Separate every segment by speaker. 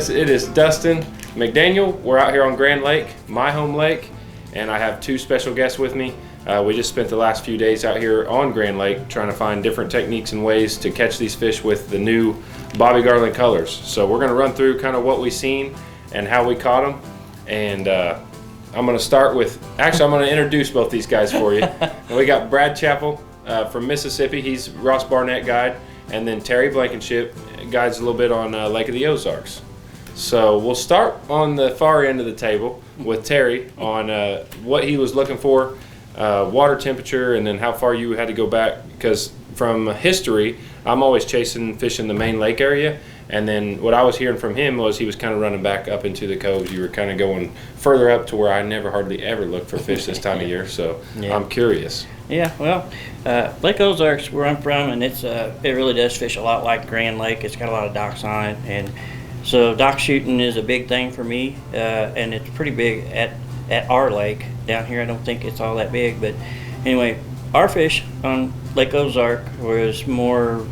Speaker 1: Yes, it is Dustin McDaniel. We're out here on Grand Lake, my home lake, and I have two special guests with me. We just spent the last few days out here on Grand Lake trying to find different techniques and ways to catch these fish with the new Bobby Garland colors. So we're going to run through kind of what we've seen and how we caught them. And I'm going to start with, actually I'm going to introduce both these guys for you. And we got Brad Chappell from Mississippi. He's Ross Barnett guide. And then Terry Blankenship guides a little bit on Lake of the Ozarks. So we'll start on the far end of the table with Terry on what he was looking for, water temperature, and then how far you had to go back. Because from history, I'm always chasing fish in the main lake area. And then what I was hearing from him was he was kind of running back up into the coves. You were kind of going further up to where I never hardly ever look for fish this time of year. So yeah. I'm curious.
Speaker 2: Yeah, well, Lake Ozark's where I'm from, and it really does fish a lot like Grand Lake. It's got a lot of docks on it, and so dock shooting is a big thing for me, and it's pretty big at our lake. Down here I don't think it's all that big, but anyway, our fish on Lake Ozark was more,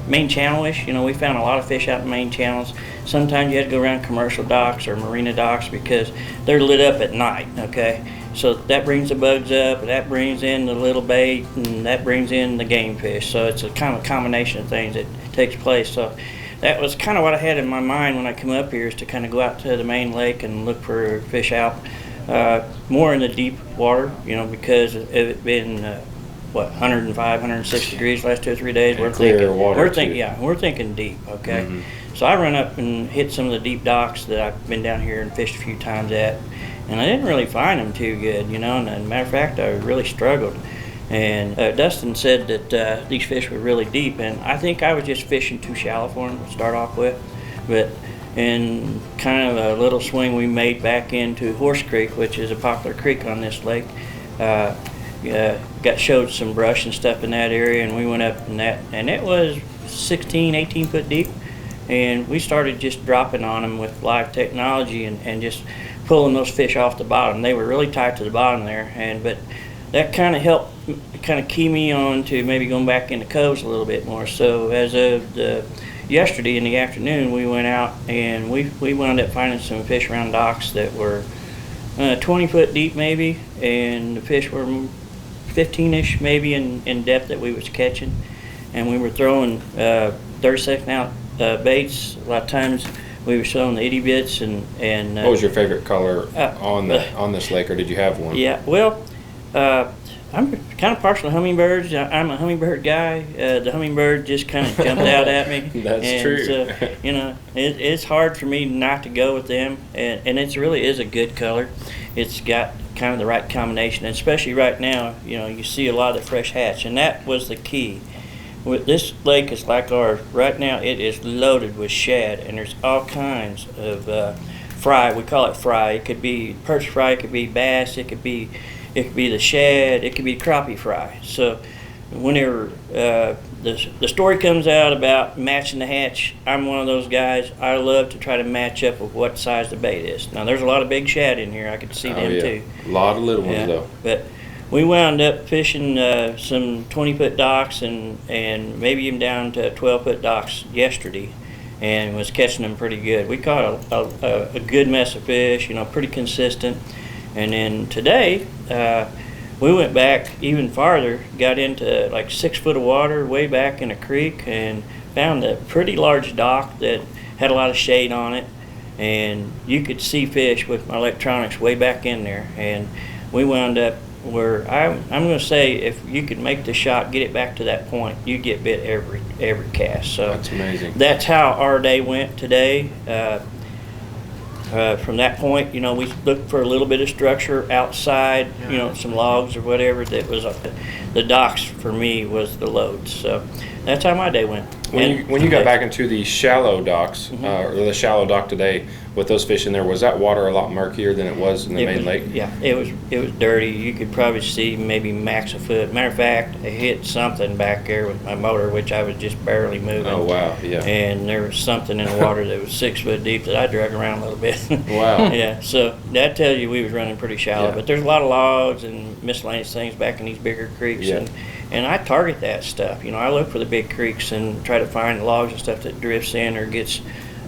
Speaker 2: main channel-ish. You know, we found a lot of fish out in main channels. Sometimes you had to go around commercial docks or marina docks because they're lit up at night, okay? So that brings the bugs up, that brings in the little bait, and that brings in the game fish. So it's a kind of combination of things that takes place. So that was kind of what I had in my mind when I come up here, is to kind of go out to the main lake and look for fish out more in the deep water, you know, because it been 105, 106 degrees the last 2 or 3 days.
Speaker 1: We're
Speaker 2: thinking deep, okay? Mm-hmm. So I run up and hit some of the deep docks that I've been down here and fished a few times at, and I didn't really find them too good, you know. And as a matter of fact, I really struggled. And Dustin said that these fish were really deep, and I think I was just fishing too shallow for them to start off with. But in kind of a little swing we made back into Horse Creek, which is a popular creek on this lake, showed some brush and stuff in that area, and we went up in that, and it was 16, 18 foot deep. And we started just dropping on them with live technology and just pulling those fish off the bottom. They were really tight to the bottom there, but that kind of helped kind of key me on to maybe going back in the coves a little bit more. So as of yesterday in the afternoon, we went out and we wound up finding some fish around docks that were 20 foot deep maybe, and the fish were 15-ish maybe in depth that we was catching. And we were throwing 32nd out baits. A lot of times we were throwing the itty bits and
Speaker 1: what was your favorite color on this lake, or did you have one?
Speaker 2: Yeah, well, I'm kind of partial to hummingbirds. I'm a hummingbird guy. The hummingbird just kind of jumped out at me.
Speaker 1: That's true.
Speaker 2: So, you know, it's hard for me not to go with them, and it really is a good color. It's got kind of the right combination, and especially right now, you know, you see a lot of the fresh hatch, and that was the key. This lake is like ours. Right now it is loaded with shad, and there's all kinds of fry. We call it fry. It could be perch fry, it could be bass, it could be the shad, it could be crappie fry. So whenever the story comes out about matching the hatch, I'm one of those guys. I love to try to match up with what size the bait is. Now there's a lot of big shad in here. I could see them too.
Speaker 1: A lot of little ones though.
Speaker 2: But we wound up fishing some 20-foot docks and maybe even down to 12-foot docks yesterday, and was catching them pretty good. We caught a good mess of fish, you know, pretty consistent. And then today, we went back even farther, got into like 6 foot of water way back in a creek, and found a pretty large dock that had a lot of shade on it, and you could see fish with my electronics way back in there. And we wound up where I'm going to say, if you could make the shot, get it back to that point, you get bit every cast. So
Speaker 1: that's amazing.
Speaker 2: That's how our day went today. From that point, you know, we looked for a little bit of structure outside, you know, some logs or whatever. That was the docks for me was the loads. So that's how my day went.
Speaker 1: When you got back into the shallow docks, or the shallow dock today, with those fish in there, was that water a lot murkier than it was in the main lake?
Speaker 2: Yeah, it was dirty. You could probably see maybe max a foot. Matter of fact, I hit something back there with my motor, which I was just barely moving.
Speaker 1: Oh, wow, yeah.
Speaker 2: And there was something in the water that was 6 foot deep that I drug around a little bit.
Speaker 1: Wow.
Speaker 2: Yeah, so that tells you we was running pretty shallow. Yeah. But there's a lot of logs and miscellaneous things back in these bigger creeks. Yeah. And I target that stuff. You know, I look for the big creeks and try to find logs and stuff that drifts in or gets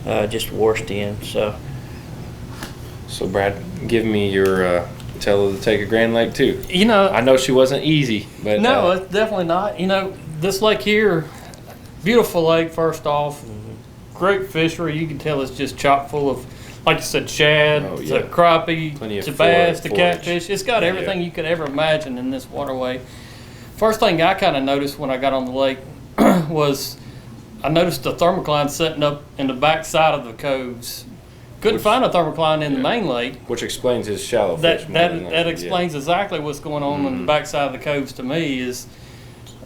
Speaker 2: just washed in. So
Speaker 1: Brad, give me your tell her to take a Grand Lake too. I know she wasn't easy, but
Speaker 3: no, it's definitely not. This lake here, beautiful lake. First off, great fishery. You can tell it's just chock full of, like you said, shad, to crappie, to bass, to catfish. It's got everything you could ever imagine in this waterway. First thing I kind of noticed when I got on the lake was I noticed the thermocline setting up in the back side of the coves. Couldn't find a thermocline in the main lake.
Speaker 1: Which explains his shallow fish.
Speaker 3: That explains exactly what's going on in the back side of the coves to me is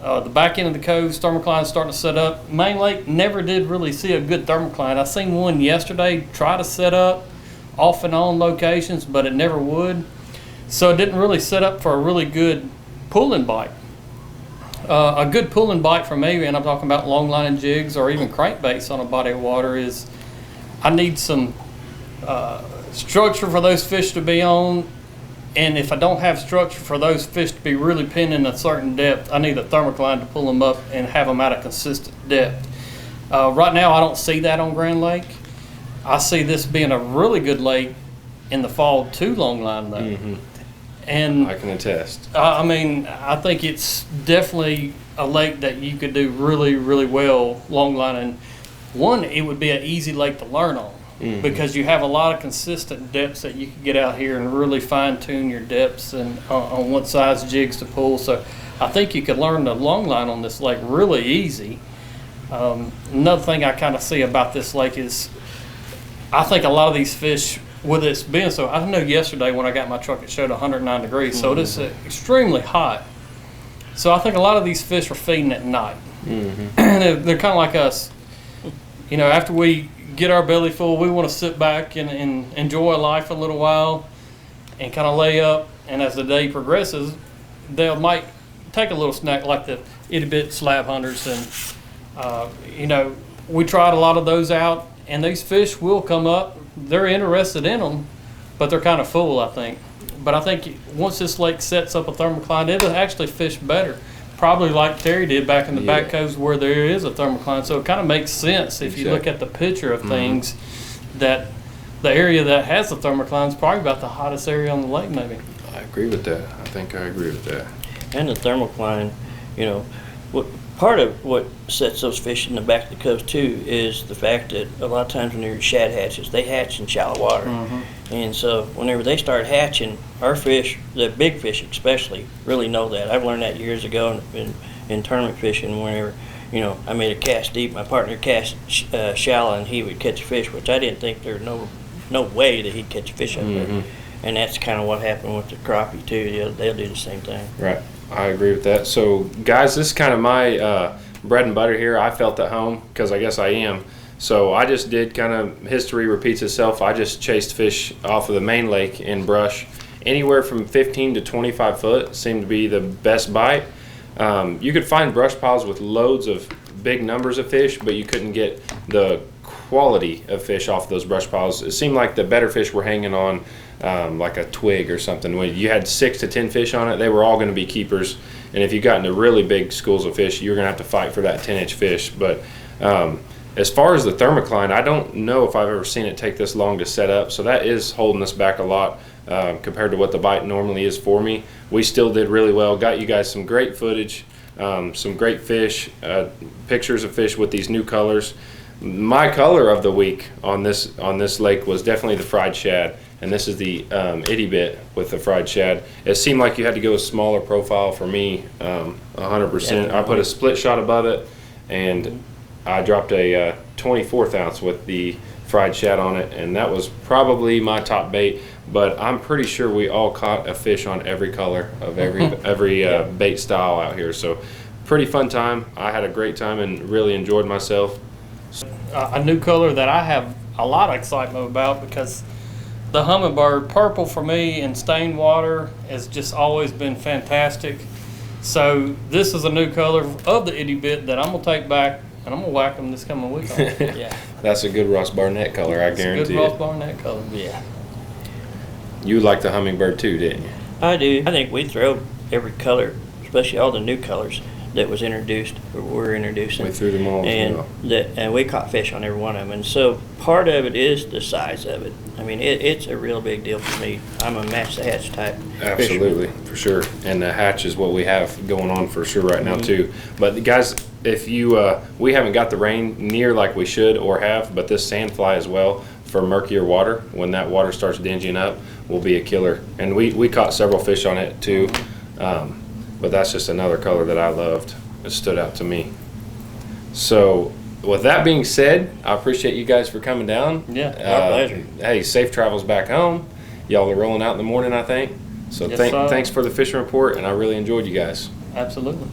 Speaker 3: the back end of the coves, thermocline's starting to set up. Main lake never did really see a good thermocline. I seen one yesterday try to set up off and on locations, but it never would. So it didn't really set up for a really good pulling bite. A good pulling bite for me, and I'm talking about long line jigs or even crankbaits on a body of water, is I need some structure for those fish to be on, and if I don't have structure for those fish to be really pinned in a certain depth, I need a thermocline to pull them up and have them at a consistent depth. Right now I don't see that on Grand Lake. I see this being a really good lake in the fall to longline though. And
Speaker 1: I can attest.
Speaker 3: I think it's definitely a lake that you could do really, really well longline. One, it would be an easy lake to learn on. Because you have a lot of consistent depths that you can get out here and really fine tune your depths and on what size jigs to pull. So I think you could learn the long line on this lake really easy. Another thing I kind of see about this lake is I think a lot of these fish, with it's being so, I know yesterday when I got my truck it showed 109 degrees, so it is extremely hot. So I think a lot of these fish are feeding at night. And they're kind of like us. After we get our belly full, we want to sit back and enjoy life a little while and kind of lay up, and as the day progresses they might take a little snack like the itty bit slab hunters, and we tried a lot of those out, and these fish will come up. They're interested in them, but they're kind of full, I think. But I think once this lake sets up a thermocline, it'll actually fish better. Probably like Terry did back in the back coves where there is a thermocline. So it kind of makes sense if you look at the picture of things that the area that has the thermocline is probably about the hottest area on the lake maybe.
Speaker 1: I agree with that. I think I agree with that.
Speaker 2: And the thermocline, part of what sets those fish in the back of the cove too is the fact that a lot of times when they're shad hatches, they hatch in shallow water. And so whenever they start hatching, our fish, the big fish especially, really know that. I've learned that years ago in tournament fishing. Whenever, I made a cast deep, my partner cast shallow, and he would catch a fish, which I didn't think there was no way that he'd catch a fish up there. And that's kind of what happened with the crappie too. They'll do the same thing.
Speaker 1: Right. I agree with that. So, guys, this is kind of my bread and butter here. I felt at home because I guess I am. So I just did kind of history repeats itself. I just chased fish off of the main lake in brush. Anywhere from 15 to 25 foot seemed to be the best bite. You could find brush piles with loads of big numbers of fish, but you couldn't get the quality of fish off those brush piles. It seemed like the better fish were hanging on like a twig or something. When you had 6 to 10 fish on it, they were all going to be keepers. And if you got into really big schools of fish, you were going to have to fight for that 10-inch fish. But as far as the thermocline, I don't know if I've ever seen it take this long to set up. So that is holding us back a lot compared to what the bite normally is for me. We still did really well. Got you guys some great footage, some great fish, pictures of fish with these new colors. My color of the week on this lake was definitely the fried shad. And this is the itty bit with the fried shad. It seemed like you had to go a smaller profile for me, 100%. I put a split shot above it, and I dropped a 24th ounce with the fried shad on it, and that was probably my top bait. But I'm pretty sure we all caught a fish on every color of every bait style out here. So pretty fun time. I had a great time and really enjoyed myself.
Speaker 3: A new color that I have a lot of excitement about, because the Hummingbird purple for me in stained water has just always been fantastic. So this is a new color of the itty bit that I'm going to take back, and I'm going to whack them this coming week on. Yeah.
Speaker 1: That's a good Ross Barnett color, I guarantee it.
Speaker 3: Good Ross Barnett color.
Speaker 2: Yeah.
Speaker 1: You liked the Hummingbird too, didn't you?
Speaker 2: I do. I think we throw every color, especially all the new colors. that was introduced, or we're introducing.
Speaker 1: We threw them all as well.
Speaker 2: And we caught fish on every one of them. And so part of it is the size of it. I mean, it's a real big deal for me. I'm a match the hatch type
Speaker 1: Absolutely,
Speaker 2: fisherman.
Speaker 1: for sure. And the hatch is what we have going on for sure right now too. But guys, if you, we haven't got the rain near like we should or have, but this sandfly as well, for murkier water, when that water starts dinging up, will be a killer. And we caught several fish on it too. But that's just another color that I loved. It stood out to me. So with that being said, I appreciate you guys for coming down.
Speaker 3: Yeah,
Speaker 2: our pleasure.
Speaker 1: Hey, safe travels back home. Y'all are rolling out in the morning, I think. So
Speaker 3: Yes,
Speaker 1: thanks for the fishing report, and I really enjoyed you guys.
Speaker 3: Absolutely.